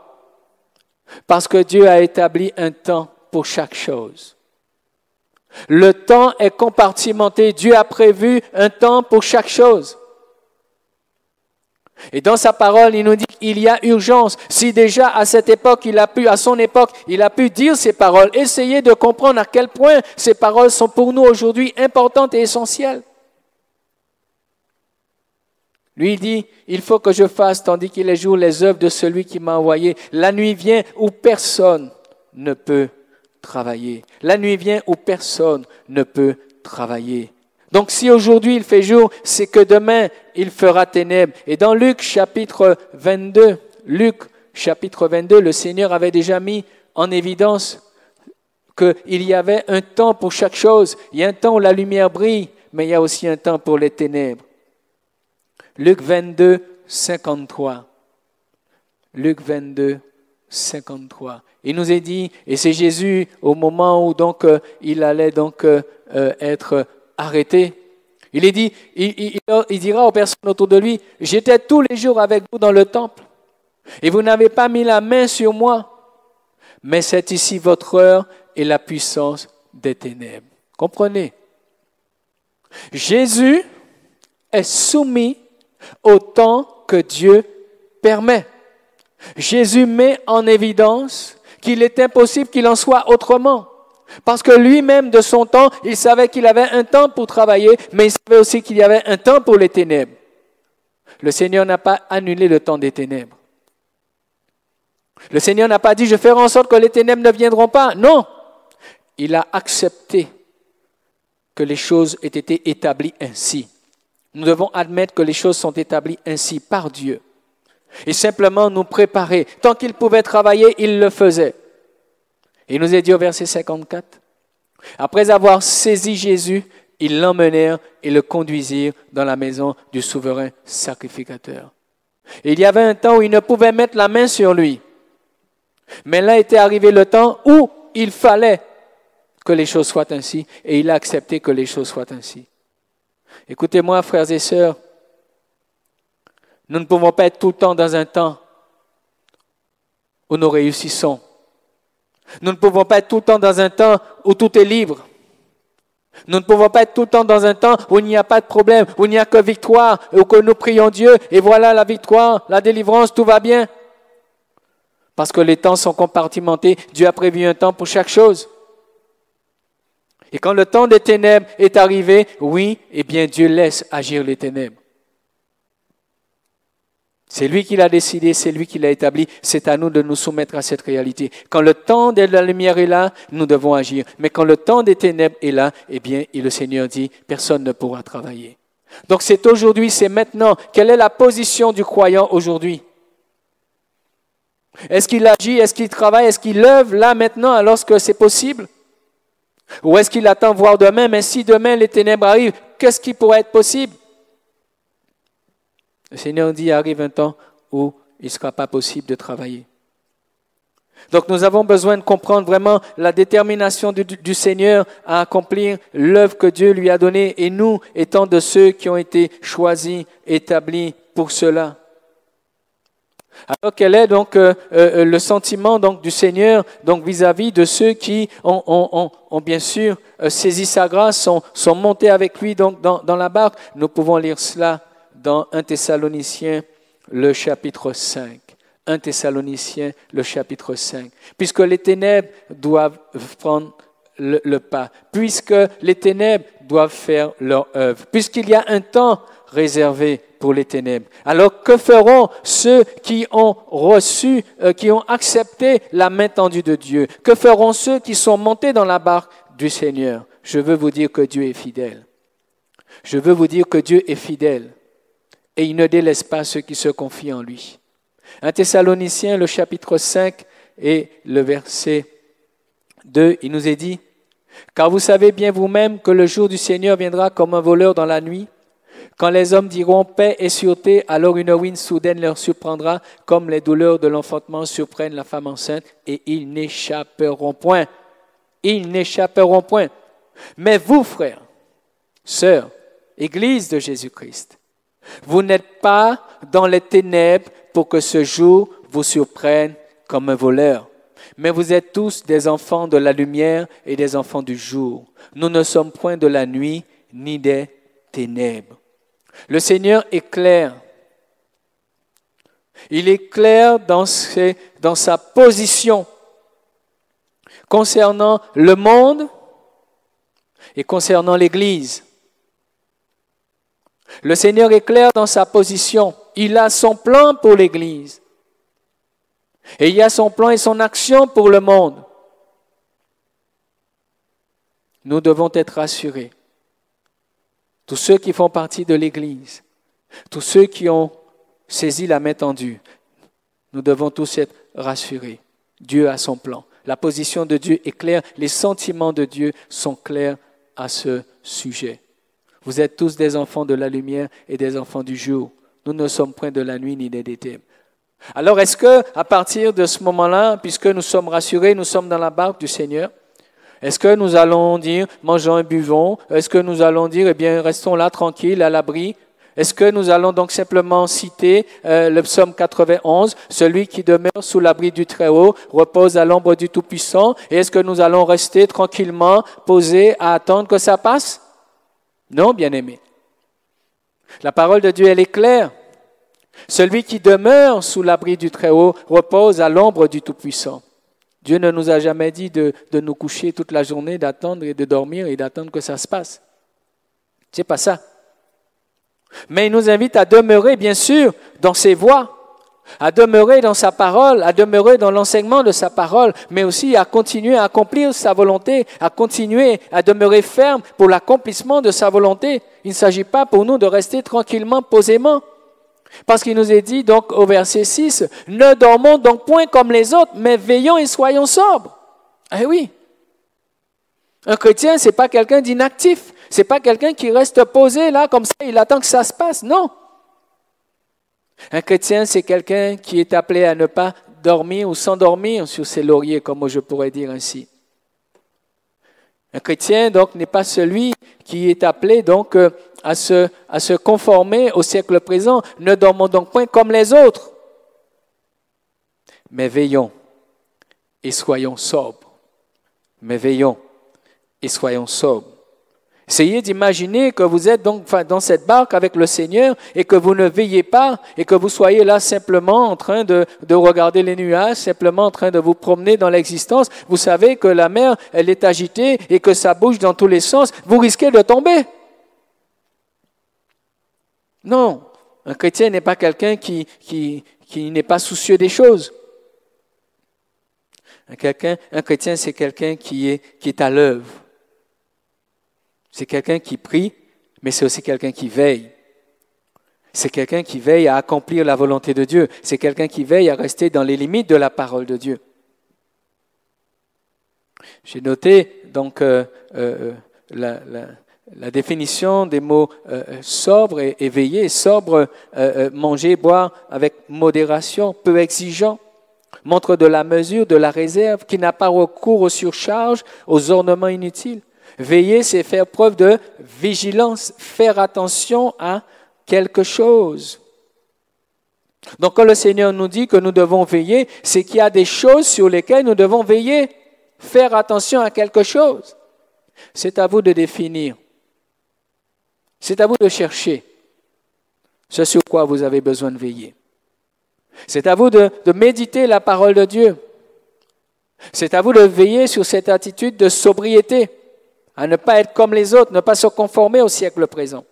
Parce que Dieu a établi un temps pour chaque chose. Le temps est compartimenté. Dieu a prévu un temps pour chaque chose. Et dans sa parole, il nous dit qu'il y a urgence. Si déjà à cette époque, à son époque, il a pu dire ces paroles, essayez de comprendre à quel point ces paroles sont pour nous aujourd'hui importantes et essentielles. Lui, il dit, il faut que je fasse, tandis qu'il est jour, les œuvres de celui qui m'a envoyé. La nuit vient où personne ne peut travailler. La nuit vient où personne ne peut travailler. Donc si aujourd'hui il fait jour, c'est que demain il fera ténèbres. Et dans Luc chapitre 22, le Seigneur avait déjà mis en évidence qu'il y avait un temps pour chaque chose. Il y a un temps où la lumière brille, mais il y a aussi un temps pour les ténèbres. Luc 22, 53. Luc 22, 53. Il nous est dit, et c'est Jésus au moment où donc il allait donc être arrêté. Il est dit, il dira aux personnes autour de lui, j'étais tous les jours avec vous dans le temple, et vous n'avez pas mis la main sur moi, mais c'est ici votre heure et la puissance des ténèbres. Comprenez? Jésus est soumis au temps que Dieu permet. Jésus met en évidence qu'il est impossible qu'il en soit autrement. Parce que lui-même, de son temps, il savait qu'il avait un temps pour travailler, mais il savait aussi qu'il y avait un temps pour les ténèbres. Le Seigneur n'a pas annulé le temps des ténèbres. Le Seigneur n'a pas dit, je ferai en sorte que les ténèbres ne viendront pas. Non, il a accepté que les choses aient été établies ainsi. Nous devons admettre que les choses sont établies ainsi par Dieu. Et simplement nous préparer. Tant qu'il pouvait travailler, il le faisait. Il nous est dit au verset 54, après avoir saisi Jésus, ils l'emmenèrent et le conduisirent dans la maison du souverain sacrificateur. Et il y avait un temps où ils ne pouvaient mettre la main sur lui. Mais là était arrivé le temps où il fallait que les choses soient ainsi, et il a accepté que les choses soient ainsi. Écoutez-moi, frères et sœurs, nous ne pouvons pas être tout le temps dans un temps où nous réussissons. Nous ne pouvons pas être tout le temps dans un temps où tout est libre. Nous ne pouvons pas être tout le temps dans un temps où il n'y a pas de problème, où il n'y a que victoire, où que nous prions Dieu, et voilà la victoire, la délivrance, tout va bien. Parce que les temps sont compartimentés, Dieu a prévu un temps pour chaque chose. Et quand le temps des ténèbres est arrivé, oui, eh bien Dieu laisse agir les ténèbres. C'est lui qui l'a décidé, c'est lui qui l'a établi. C'est à nous de nous soumettre à cette réalité. Quand le temps de la lumière est là, nous devons agir. Mais quand le temps des ténèbres est là, eh bien, et le Seigneur dit, personne ne pourra travailler. Donc c'est aujourd'hui, c'est maintenant. Quelle est la position du croyant aujourd'hui? Est-ce qu'il agit, est-ce qu'il travaille, est-ce qu'il œuvre là maintenant alors que c'est possible? Ou est-ce qu'il attend voir demain, mais si demain les ténèbres arrivent, qu'est-ce qui pourrait être possible? Le Seigneur dit, il arrive un temps où il ne sera pas possible de travailler. Donc nous avons besoin de comprendre vraiment la détermination du Seigneur à accomplir l'œuvre que Dieu lui a donnée, et nous étant de ceux qui ont été choisis, établis pour cela. Alors quel est donc le sentiment donc du Seigneur donc vis-à-vis de ceux qui ont bien sûr saisi sa grâce, sont montés avec lui donc dans la barque? Nous pouvons lire cela dans 1 Thessaloniciens, le chapitre 5. 1 Thessaloniciens, le chapitre 5. Puisque les ténèbres doivent prendre le pas, puisque les ténèbres doivent faire leur œuvre, puisqu'il y a un temps réservé pour les ténèbres. Alors que feront ceux qui ont reçu, qui ont accepté la main tendue de Dieu? Que feront ceux qui sont montés dans la barque du Seigneur? Je veux vous dire que Dieu est fidèle. Je veux vous dire que Dieu est fidèle. Et il ne délaisse pas ceux qui se confient en lui. 1 Thessaloniciens, le chapitre 5 et le verset 2, il nous est dit, « Car vous savez bien vous-même que le jour du Seigneur viendra comme un voleur dans la nuit. Quand les hommes diront paix et sûreté, alors une ruine soudaine leur surprendra, comme les douleurs de l'enfantement surprennent la femme enceinte, et ils n'échapperont point. Ils n'échapperont point. Mais vous, frères, sœurs, Église de Jésus-Christ, vous n'êtes pas dans les ténèbres pour que ce jour vous surprenne comme un voleur. Mais vous êtes tous des enfants de la lumière et des enfants du jour. Nous ne sommes point de la nuit ni des ténèbres. Le Seigneur est clair. Il est clair dans sa position concernant le monde et concernant l'Église. Le Seigneur est clair dans sa position. Il a son plan pour l'Église. Et il y a son plan et son action pour le monde. Nous devons être rassurés. Tous ceux qui font partie de l'Église, tous ceux qui ont saisi la main tendue, nous devons tous être rassurés. Dieu a son plan. La position de Dieu est claire. Les sentiments de Dieu sont clairs à ce sujet. Vous êtes tous des enfants de la lumière et des enfants du jour. Nous ne sommes point de la nuit ni des ténèbres. Alors, est-ce que, à partir de ce moment-là, puisque nous sommes rassurés, nous sommes dans la barque du Seigneur, est-ce que nous allons dire, mangeons et buvons? Est-ce que nous allons dire, eh bien, restons là, tranquilles, à l'abri? Est-ce que nous allons donc simplement citer le psaume 91, celui qui demeure sous l'abri du Très-Haut, repose à l'ombre du Tout-Puissant? Et est-ce que nous allons rester tranquillement, posés, à attendre que ça passe? Non, bien-aimés. La parole de Dieu, elle est claire. Celui qui demeure sous l'abri du Très-Haut repose à l'ombre du Tout-Puissant. Dieu ne nous a jamais dit de nous coucher toute la journée, d'attendre et de dormir et d'attendre que ça se passe. C'est pas ça. Mais il nous invite à demeurer, bien sûr, dans ses voies, à demeurer dans sa parole, à demeurer dans l'enseignement de sa parole, mais aussi à continuer à accomplir sa volonté, à continuer à demeurer ferme pour l'accomplissement de sa volonté. Il ne s'agit pas pour nous de rester tranquillement, posément. Parce qu'il nous est dit donc au verset 6, « Ne dormons donc point comme les autres, mais veillons et soyons sobres. » Eh oui, un chrétien, ce n'est pas quelqu'un d'inactif, ce n'est pas quelqu'un qui reste posé là comme ça, il attend que ça se passe, non. Un chrétien, c'est quelqu'un qui est appelé à ne pas dormir ou s'endormir sur ses lauriers, comme je pourrais dire ainsi. Un chrétien, donc, n'est pas celui qui est appelé donc à se conformer au siècle présent. Ne dormons donc point comme les autres, mais veillons et soyons sobres. Mais veillons et soyons sobres. Essayez d'imaginer que vous êtes donc dans cette barque avec le Seigneur et que vous ne veillez pas et que vous soyez là simplement en train de regarder les nuages, simplement en train de vous promener dans l'existence. Vous savez que la mer, elle est agitée et que ça bouge dans tous les sens. Vous risquez de tomber. Non, un chrétien n'est pas quelqu'un qui n'est pas soucieux des choses. Un chrétien, c'est quelqu'un qui est à l'œuvre. C'est quelqu'un qui prie, mais c'est aussi quelqu'un qui veille. C'est quelqu'un qui veille à accomplir la volonté de Dieu. C'est quelqu'un qui veille à rester dans les limites de la parole de Dieu. J'ai noté donc la définition des mots sobre et veiller. Sobre, manger, boire avec modération, peu exigeant, montre de la mesure, de la réserve, qui n'a pas recours aux surcharges, aux ornements inutiles. Veiller, c'est faire preuve de vigilance, faire attention à quelque chose. Donc, quand le Seigneur nous dit que nous devons veiller, c'est qu'il y a des choses sur lesquelles nous devons veiller, faire attention à quelque chose. C'est à vous de définir. C'est à vous de chercher ce sur quoi vous avez besoin de veiller. C'est à vous de méditer la parole de Dieu. C'est à vous de veiller sur cette attitude de sobriété, à ne pas être comme les autres, ne pas se conformer au siècle présent.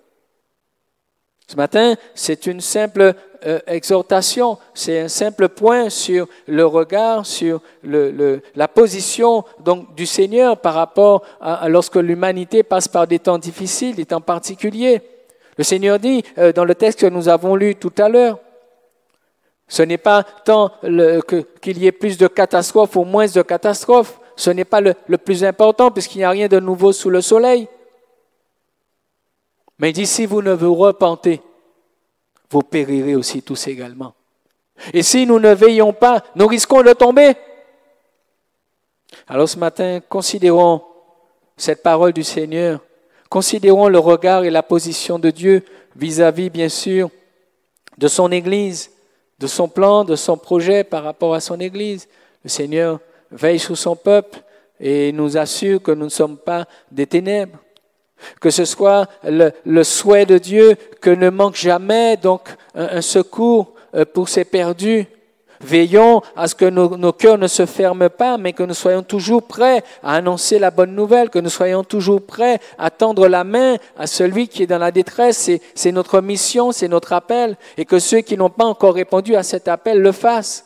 Ce matin, c'est une simple exhortation, c'est un simple point sur le regard, sur la position donc, du Seigneur par rapport à lorsque l'humanité passe par des temps difficiles, des temps particuliers. Le Seigneur dit, dans le texte que nous avons lu tout à l'heure, ce n'est pas tant qu'il y ait plus de catastrophes ou moins de catastrophes. Ce n'est pas le plus important puisqu'il n'y a rien de nouveau sous le soleil. Mais il dit, si vous ne vous repentez, vous périrez aussi tous également. Et si nous ne veillons pas, nous risquons de tomber. Alors ce matin, considérons cette parole du Seigneur. Considérons le regard et la position de Dieu vis-à-vis, bien sûr, de son Église, de son plan, de son projet par rapport à son Église. Le Seigneur veille sur son peuple et nous assure que nous ne sommes pas des ténèbres. Que ce soit le souhait de Dieu que ne manque jamais donc un secours pour ces perdus. Veillons à ce que nos cœurs ne se ferment pas, mais que nous soyons toujours prêts à annoncer la bonne nouvelle, que nous soyons toujours prêts à tendre la main à celui qui est dans la détresse. C'est notre mission, c'est notre appel, et que ceux qui n'ont pas encore répondu à cet appel le fassent.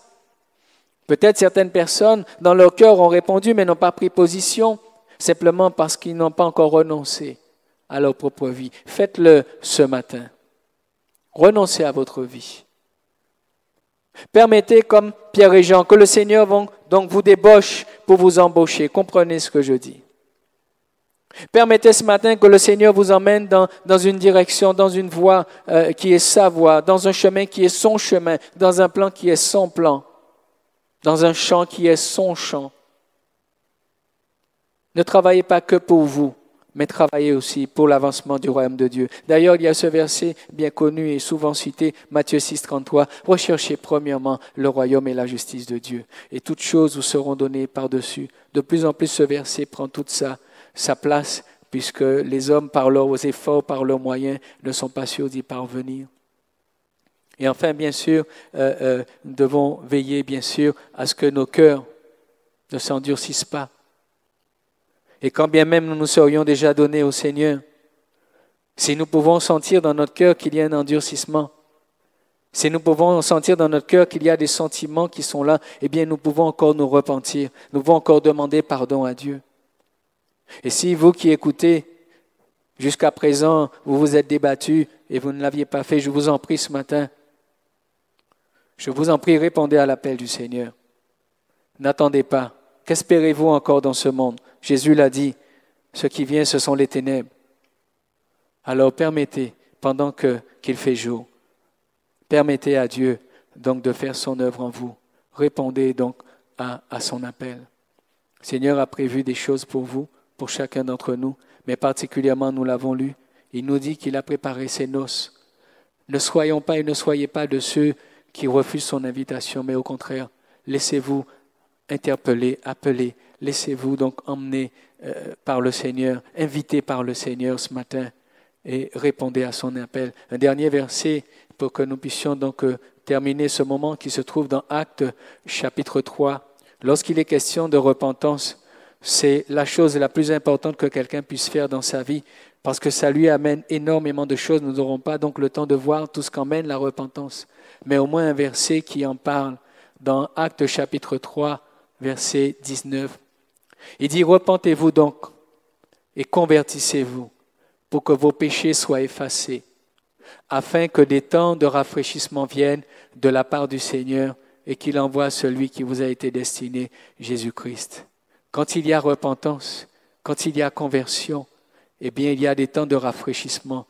Peut-être certaines personnes dans leur cœur ont répondu, mais n'ont pas pris position, simplement parce qu'ils n'ont pas encore renoncé à leur propre vie. Faites-le ce matin. Renoncez à votre vie. Permettez, comme Pierre et Jean, que le Seigneur donc vous débauche pour vous embaucher. Comprenez ce que je dis. Permettez ce matin que le Seigneur vous emmène dans une direction, dans une voie qui est sa voie, dans un chemin qui est son chemin, dans un plan qui est son plan, dans un champ qui est son champ. Ne travaillez pas que pour vous, mais travaillez aussi pour l'avancement du royaume de Dieu. D'ailleurs, il y a ce verset bien connu et souvent cité, Matthieu 6, 33. Recherchez premièrement le royaume et la justice de Dieu, et toutes choses vous seront données par-dessus. De plus en plus, ce verset prend toute sa place, puisque les hommes, par leurs efforts, par leurs moyens, ne sont pas sûrs d'y parvenir. Et enfin, bien sûr, nous devons veiller, bien sûr, à ce que nos cœurs ne s'endurcissent pas. Et quand bien même nous nous serions déjà donnés au Seigneur, si nous pouvons sentir dans notre cœur qu'il y a un endurcissement, si nous pouvons sentir dans notre cœur qu'il y a des sentiments qui sont là, eh bien nous pouvons encore nous repentir, nous pouvons encore demander pardon à Dieu. Et si vous qui écoutez, jusqu'à présent, vous vous êtes débattus et vous ne l'aviez pas fait, je vous en prie ce matin, je vous en prie, répondez à l'appel du Seigneur. N'attendez pas. Qu'espérez-vous encore dans ce monde? Jésus l'a dit, ce qui vient, ce sont les ténèbres. Alors permettez, pendant qu'il fait jour, permettez à Dieu donc de faire son œuvre en vous. Répondez donc à son appel. Le Seigneur a prévu des choses pour vous, pour chacun d'entre nous, mais particulièrement, nous l'avons lu, il nous dit qu'il a préparé ses noces. Ne soyons pas et ne soyez pas de ceux qui refusent son invitation, mais au contraire, laissez-vous interpeller, appeler, laissez-vous donc emmener par le Seigneur, invité par le Seigneur ce matin et répondez à son appel. Un dernier verset pour que nous puissions donc terminer ce moment qui se trouve dans Actes chapitre 3. Lorsqu'il est question de repentance, c'est la chose la plus importante que quelqu'un puisse faire dans sa vie parce que ça lui amène énormément de choses. Nous n'aurons pas donc le temps de voir tout ce qu'emmène la repentance, mais au moins un verset qui en parle dans Actes chapitre 3, verset 19. Il dit « Repentez-vous donc et convertissez-vous pour que vos péchés soient effacés, afin que des temps de rafraîchissement viennent de la part du Seigneur et qu'il envoie celui qui vous a été destiné, Jésus-Christ. » Quand il y a repentance, quand il y a conversion, eh bien il y a des temps de rafraîchissement.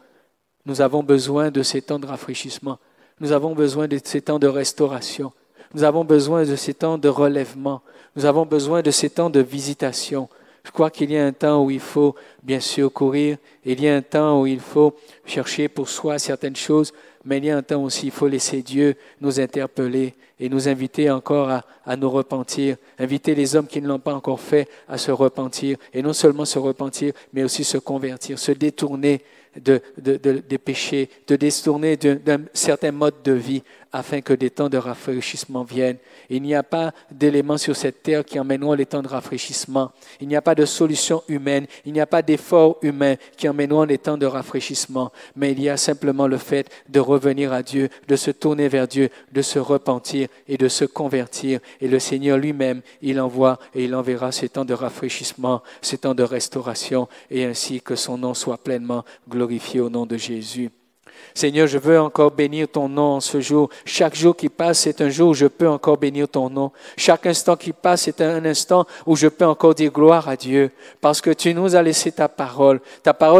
Nous avons besoin de ces temps de rafraîchissement. Nous avons besoin de ces temps de restauration. Nous avons besoin de ces temps de relèvement. Nous avons besoin de ces temps de visitation. Je crois qu'il y a un temps où il faut bien sûr courir. Il y a un temps où il faut chercher pour soi certaines choses. Mais il y a un temps aussi, il faut laisser Dieu nous interpeller et nous inviter encore à nous repentir. Inviter les hommes qui ne l'ont pas encore fait à se repentir. Et non seulement se repentir, mais aussi se convertir, se détourner des péchés, de détourner d'un certain mode de vie afin que des temps de rafraîchissement viennent. Il n'y a pas d'éléments sur cette terre qui emmèneront les temps de rafraîchissement. Il n'y a pas de solution humaine, il n'y a pas d'effort humain qui emmèneront les temps de rafraîchissement, mais il y a simplement le fait de revenir à Dieu, de se tourner vers Dieu, de se repentir et de se convertir. Et le Seigneur lui-même, il envoie et il enverra ces temps de rafraîchissement, ces temps de restauration, et ainsi que son nom soit pleinement glorifié au nom de Jésus. Seigneur, je veux encore bénir ton nom en ce jour. Chaque jour qui passe, c'est un jour où je peux encore bénir ton nom. Chaque instant qui passe, c'est un instant où je peux encore dire gloire à Dieu. Parce que tu nous as laissé ta parole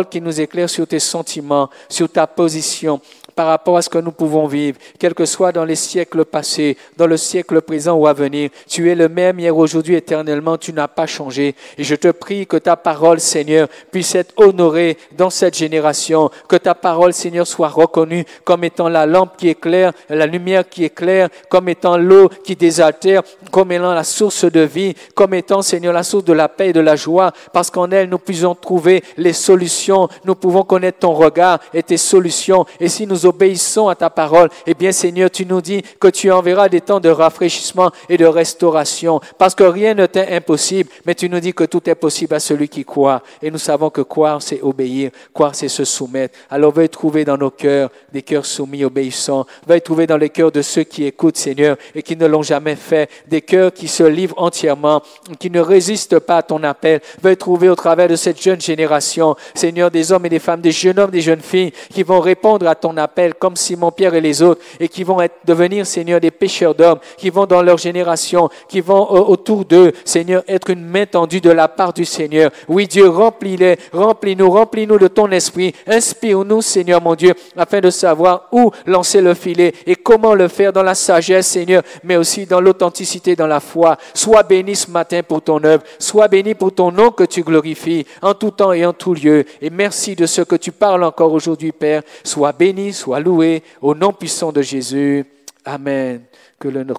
qui nous éclaire sur tes sentiments, sur ta position. par rapport à ce que nous pouvons vivre, quel que soit dans les siècles passés, dans le siècle présent ou à venir. Tu es le même hier, aujourd'hui, éternellement. Tu n'as pas changé. Et je te prie que ta parole, Seigneur, puisse être honorée dans cette génération, que ta parole, Seigneur, soit reconnue comme étant la lampe qui éclaire, la lumière qui éclaire, comme étant l'eau qui désaltère, comme étant la source de vie, comme étant, Seigneur, la source de la paix et de la joie, parce qu'en elle, nous puissions trouver les solutions. Nous pouvons connaître ton regard et tes solutions. Et si nous obéissons à ta parole, eh bien, Seigneur, tu nous dis que tu enverras des temps de rafraîchissement et de restauration, parce que rien ne t'est impossible, mais tu nous dis que tout est possible à celui qui croit. Et nous savons que croire, c'est obéir, croire, c'est se soumettre. Alors, veuille trouver dans nos cœurs des cœurs soumis, obéissants. Veuille trouver dans les cœurs de ceux qui écoutent, Seigneur, et qui ne l'ont jamais fait, des cœurs qui se livrent entièrement, qui ne résistent pas à ton appel. Veuille trouver au travers de cette jeune génération, Seigneur, des hommes et des femmes, des jeunes hommes, des jeunes filles, qui vont répondre à ton appel, comme Simon, Pierre et les autres, et qui vont devenir, Seigneur, des pêcheurs d'hommes, qui vont dans leur génération, qui vont autour d'eux, Seigneur, être une main tendue de la part du Seigneur. Oui, Dieu, remplis-les, remplis-nous de ton esprit. Inspire-nous, Seigneur, mon Dieu, afin de savoir où lancer le filet et comment le faire dans la sagesse, Seigneur, mais aussi dans l'authenticité, dans la foi. Sois béni ce matin pour ton œuvre. Sois béni pour ton nom que tu glorifies en tout temps et en tout lieu. Et merci de ce que tu parles encore aujourd'hui, Père. Sois béni, sois loué au nom puissant de Jésus. Amen. Que le nom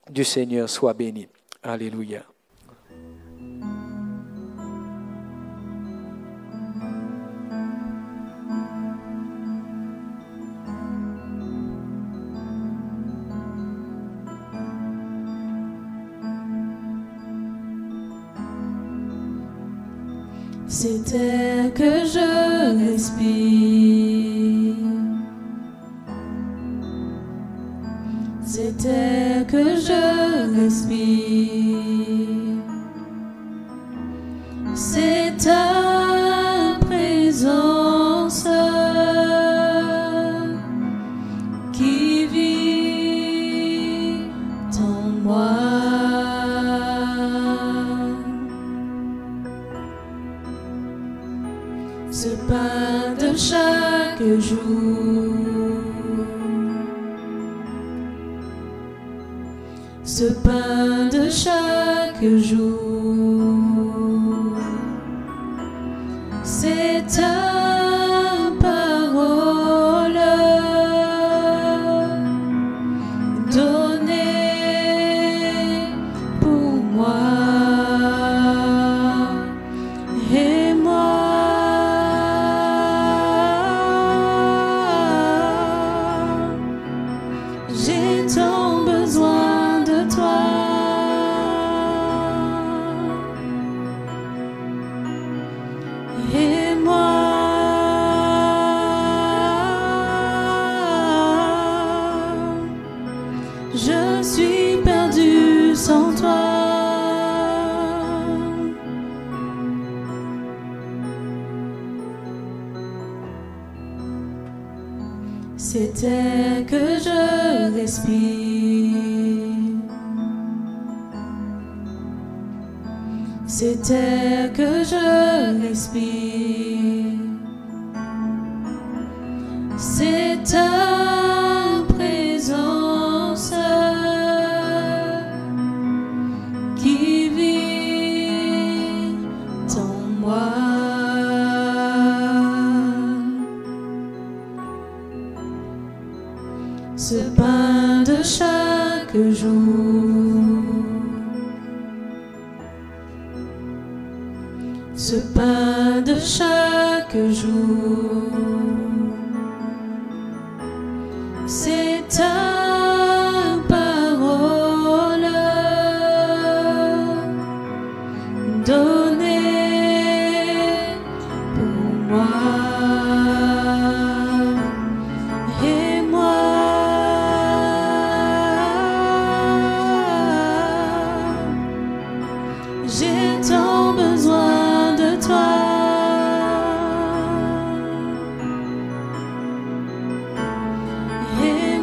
du Seigneur soit béni. Alléluia. C'est air que je respire, c'est air que je respire, c'est ta présence qui vit en moi. Ce pain de chaque jour, ce pain de chaque jour, c'est ta parole donnée pour moi. Et moi, j'ai tant besoin de toi. Et moi, je suis perdu sans toi. C'est air que je respire, c'est air que je respire, c'est ta présence qui vit en moi. Ce pain de chaque jour, ce pain de chaque jour, c'est ta parole donnée pour moi. Et moi, j'ai tant besoin de toi. Et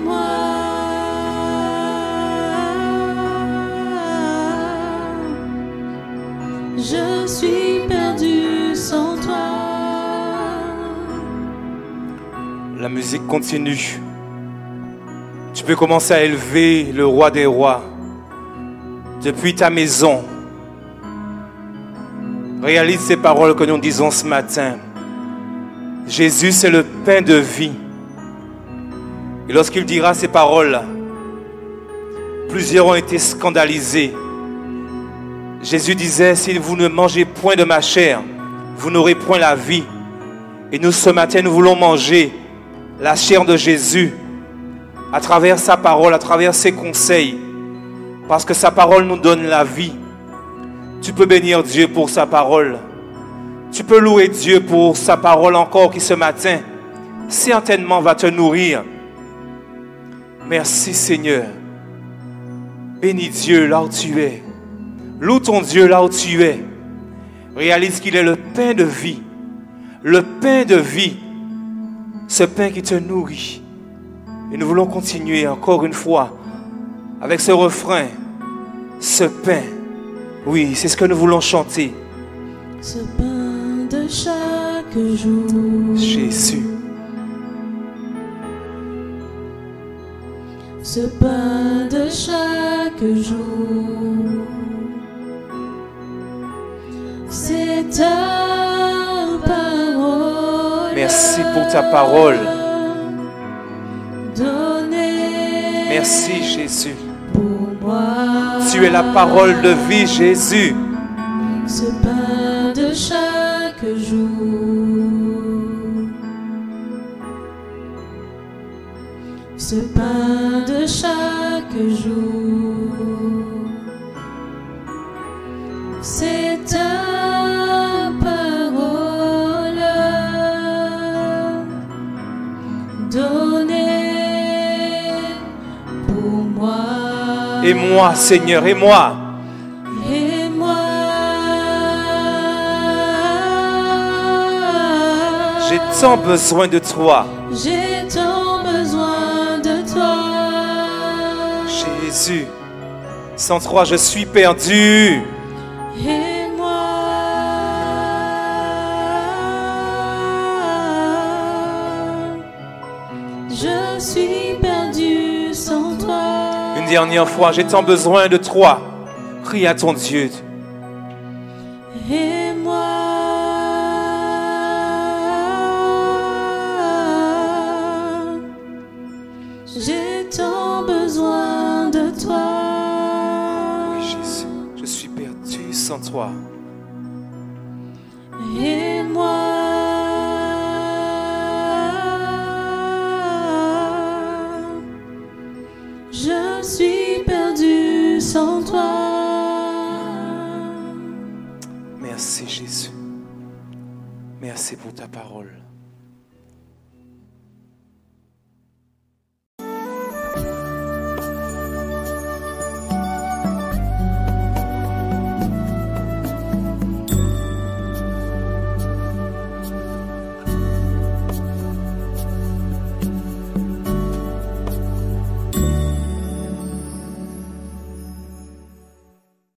La musique continue. Tu peux commencer à élever le roi des rois depuis ta maison. Réalise ces paroles que nous disons ce matin. Jésus, c'est le pain de vie. Et lorsqu'il dira ces paroles, plusieurs ont été scandalisés. Jésus disait, si vous ne mangez point de ma chair, vous n'aurez point la vie. Et nous, ce matin, nous voulons manger la chair de Jésus à travers sa parole, à travers ses conseils. Parce que sa parole nous donne la vie. Tu peux bénir Dieu pour sa parole. Tu peux louer Dieu pour sa parole encore qui ce matin, certainement va te nourrir. Merci Seigneur. Bénis Dieu là où tu es. Loue ton Dieu là où tu es. Réalise qu'il est le pain de vie. Le pain de vie. Ce pain qui te nourrit. Et nous voulons continuer encore une fois avec ce refrain. Ce pain. Oui, c'est ce que nous voulons chanter. Ce pain de chaque jour. Jésus. Ce pain de chaque jour. C'est ta parole. Merci pour ta parole. Donnée. Merci Jésus. Pour moi. Tu es la parole de vie, Jésus. Ce pain de chaque jour. Ce pain de chaque jour. C'est ta parole donnée pour moi. Et moi, Seigneur, et moi. Et moi. J'ai tant besoin de toi. J'ai tant besoin de toi. Jésus. Sans toi, je suis perdu. Et moi, je suis perdu sans toi. Une dernière fois, j'ai tant besoin de toi. Crie à ton Dieu. Et moi, j'ai tant besoin de toi. Oui, Jésus, je suis perdu sans toi. Et moi, je suis perdu sans toi. Merci Jésus. Merci pour ta parole.